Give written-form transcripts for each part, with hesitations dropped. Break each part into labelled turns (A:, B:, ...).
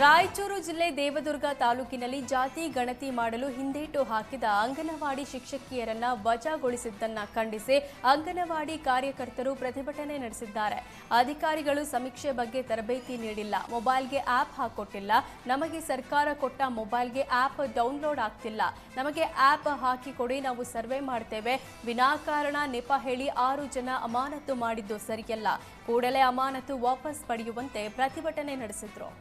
A: ರಾಯಚೂರು ಜಿಲ್ಲೆ ದೇವದುರ್ಗ ತಾಲೂಕಿನಲ್ಲಿ ಜಾತಿ ಗಣತಿ ಮಾಡಲು ಹಿಂದೇಟು ಹಾಕಿದ ಅಂಗನವಾಡಿ ಶಿಕ್ಷಕಿಯರನ್ನ ವಜಾಗೊಳಿಸಿದ್ದನ್ನ ಖಂಡಿಸಿ ಅಂಗನವಾಡಿ ಕಾರ್ಯಕರ್ತರು ಪ್ರತಿಭಟನೆ ನಡೆಸಿದ್ದಾರೆ. ಅಧಿಕಾರಿಗಳು ಸಮೀಕ್ಷೆ ಬಗ್ಗೆ ತರಬೇತಿ ನೀಡಿಲ್ಲ, ಮೊಬೈಲ್ಗೆ ಆಪ್ ಹಾಕೊಟ್ಟಿಲ್ಲ, ನಮಗೆ ಸರ್ಕಾರ ಕೊಟ್ಟ ಮೊಬೈಲ್ಗೆ ಆಪ್ ಡೌನ್ಲೋಡ್ ಆಗ್ತಿಲ್ಲ, ನಮಗೆ ಆಪ್ ಹಾಕಿ ಕೊಡಿ, ನಾವು ಸರ್ವೆ ಮಾಡ್ತೇವೆ, ವಿನಾಕಾರಣ ನೆಪ ಹೇಳಿ 6 ಜನ ಅಮಾನತು ಮಾಡಿದ್ದು ಸರಿಯಲ್ಲ, ಕೂಡಲೇ ಅಮಾನತು ವಾಪಸ್ ಪಡೆಯುವಂತೆ ಪ್ರತಿಭಟನೆ ನಡೆಸಿದ್ರು.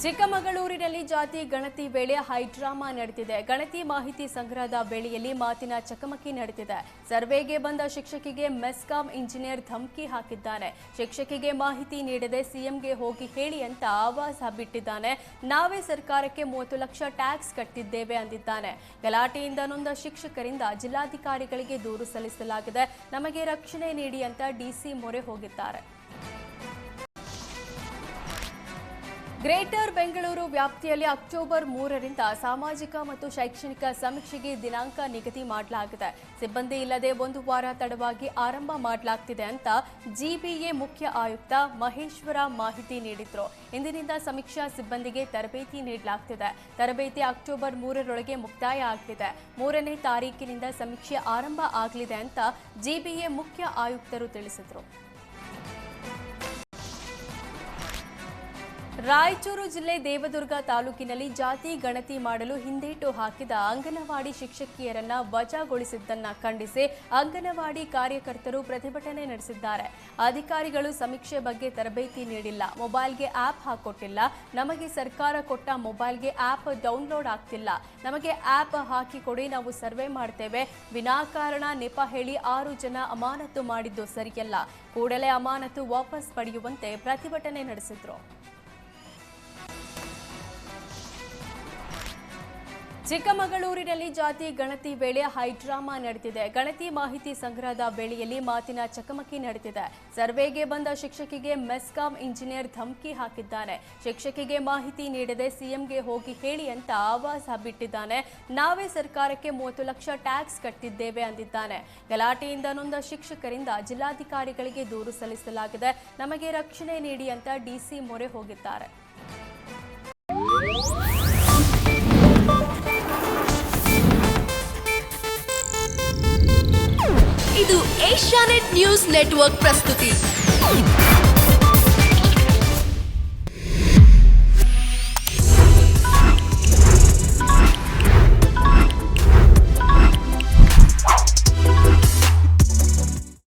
A: ಚಿಕ್ಕಮಗಳೂರಿನಲ್ಲಿ ಜಾತಿ ಗಣತಿ ವೇಳೆ ಹೈಡ್ರಾಮಾ ನಡೆದಿದೆ. ಗಣತಿ ಮಾಹಿತಿ ಸಂಗ್ರಹದ ವೇಳೆಯಲ್ಲಿ ಮಾತಿನ ಚಕಮಕಿ ನಡೆದಿದೆ. ಸರ್ವೆಗೆ ಬಂದ ಶಿಕ್ಷಕಿಗೆ ಮೆಸ್ಕಾಂ ಇಂಜಿನಿಯರ್ ಧಮಕಿ ಹಾಕಿದ್ದಾನೆ. ಶಿಕ್ಷಕಿಗೆ ಮಾಹಿತಿ ನೀಡದೆ ಸಿಎಂಗೆ ಹೋಗಿ ಹೇಳಿ ಅಂತ ಆವಾಜ ಬಿಟ್ಟಿದ್ದಾನೆ. ನಾವೇ ಸರ್ಕಾರಕ್ಕೆ 30 ಲಕ್ಷ ಟ್ಯಾಕ್ಸ್ ಕಟ್ಟಿದ್ದೇವೆ ಅಂದಿದ್ದಾನೆ. ಗಲಾಟೆಯಿಂದ ನೊಂದ ಶಿಕ್ಷಕರಿಂದ ಜಿಲ್ಲಾಧಿಕಾರಿಗಳಿಗೆ ದೂರು ಸಲ್ಲಿಸಲಾಗಿದೆ. ನಮಗೆ ರಕ್ಷಣೆ ನೀಡಿ ಅಂತ ಡಿಸಿ ಮೊರೆ ಹೋಗಿದ್ದಾರೆ. ಗ್ರೇಟರ್ ಬೆಂಗಳೂರು ವ್ಯಾಪ್ತಿಯಲ್ಲಿ ಅಕ್ಟೋಬರ್ 3ರಿಂದ ಸಾಮಾಜಿಕ ಮತ್ತು ಶೈಕ್ಷಣಿಕ ಸಮೀಕ್ಷೆಗೆ ದಿನಾಂಕ ನಿಗದಿ ಮಾಡಲಾಗಿದೆ. ಸಿಬ್ಬಂದಿ ಇಲ್ಲದೆ 1 ವಾರ ತಡವಾಗಿ ಆರಂಭ ಮಾಡಲಾಗ್ತಿದೆ ಅಂತ ಜಿಬಿಎ ಮುಖ್ಯ ಆಯುಕ್ತ ಮಹೇಶ್ವರ ಮಾಹಿತಿ ನೀಡಿದ್ರು. ಇಂದಿನಿಂದ ಸಮೀಕ್ಷಾ ಸಿಬ್ಬಂದಿಗೆ ತರಬೇತಿ ನೀಡಲಾಗ್ತಿದೆ. ತರಬೇತಿ ಅಕ್ಟೋಬರ್ 3ರೊಳಗೆ ಮುಕ್ತಾಯ ಆಗಲಿದೆ. 3ನೇ ತಾರೀಕಿನಿಂದ ಸಮೀಕ್ಷೆ ಆರಂಭ ಆಗಲಿದೆ ಅಂತ ಜಿಬಿಎ ಮುಖ್ಯ ಆಯುಕ್ತರು ತಿಳಿಸಿದರು. ರಾಯಚೂರು ಜಿಲ್ಲೆ ದೇವದುರ್ಗ ತಾಲೂಕಿನಲ್ಲಿ ಜಾತಿ ಗಣತಿ ಮಾಡಲು ಹಿಂದೇಟು ಹಾಕಿದ ಅಂಗನವಾಡಿ ಶಿಕ್ಷಕಿಯರನ್ನ ವಜಾಗೊಳಿಸಿದ್ದನ್ನ ಖಂಡಿಸಿ ಅಂಗನವಾಡಿ ಕಾರ್ಯಕರ್ತರು ಪ್ರತಿಭಟನೆ ನಡೆಸಿದ್ದಾರೆ. ಅಧಿಕಾರಿಗಳು ಸಮೀಕ್ಷೆ ಬಗ್ಗೆ ತರಬೇತಿ ನೀಡಿಲ್ಲ, ಮೊಬೈಲ್ಗೆ ಆಪ್ ಹಾಕೊಟ್ಟಿಲ್ಲ, ನಮಗೆ ಸರ್ಕಾರ ಕೊಟ್ಟ ಮೊಬೈಲ್ಗೆ ಆಪ್ ಡೌನ್ಲೋಡ್ ಆಗ್ತಿಲ್ಲ, ನಮಗೆ ಆಪ್ ಹಾಕಿ ಕೊಡಿ, ನಾವು ಸರ್ವೆ ಮಾಡ್ತೇವೆ, ವಿನಾಕಾರಣ ನೆಪ ಹೇಳಿ 6 ಜನ ಅಮಾನತು ಮಾಡಿದ್ದು ಸರಿಯಲ್ಲ, ಕೂಡಲೇ ಅಮಾನತು ವಾಪಸ್ ಪಡೆಯುವಂತೆ ಪ್ರತಿಭಟನೆ ನಡೆಸಿದ್ರು. ಚಿಕ್ಕಮಗಳೂರಿನಲ್ಲಿ ಜಾತಿ ಗಣತಿ ವೇಳೆ ಹೈಡ್ರಾಮಾ ನಡೆದಿದೆ. ಗಣತಿ ಮಾಹಿತಿ ಸಂಗ್ರಹದ ವೇಳೆಯಲ್ಲಿ ಮಾತಿನ ಚಕಮಕಿ ನಡೆದಿದೆ. ಸರ್ವೆಗೆ ಬಂದ ಶಿಕ್ಷಕಿಗೆ ಮೆಸ್ಕಾಂ ಇಂಜಿನಿಯರ್ ಧಮಕಿ ಹಾಕಿದ್ದಾನೆ. ಶಿಕ್ಷಕಿಗೆ ಮಾಹಿತಿ ನೀಡದೆ ಸಿಎಂಗೆ ಹೋಗಿ ಹೇಳಿ ಅಂತ ಆವಾಜ ಬಿಟ್ಟಿದ್ದಾನೆ. ನಾವೇ ಸರ್ಕಾರಕ್ಕೆ 30 ಲಕ್ಷ ಟ್ಯಾಕ್ಸ್ ಕಟ್ಟಿದ್ದೇವೆ ಅಂದಿದ್ದಾನೆ. ಗಲಾಟೆಯಿಂದ ನೊಂದ ಶಿಕ್ಷಕರಿಂದ ಜಿಲ್ಲಾಧಿಕಾರಿಗಳಿಗೆ ದೂರು ಸಲ್ಲಿಸಲಾಗಿದೆ. ನಮಗೆ ರಕ್ಷಣೆ ನೀಡಿ ಅಂತ ಡಿಸಿ ಮೊರೆ ಹೋಗಿದ್ದಾರೆ.
B: ಇದು ಏಷ್ಯಾನೆಟ್ ನ್ಯೂಸ್ ನೆಟ್ವರ್ಕ್ ಪ್ರಸ್ತುತಿ.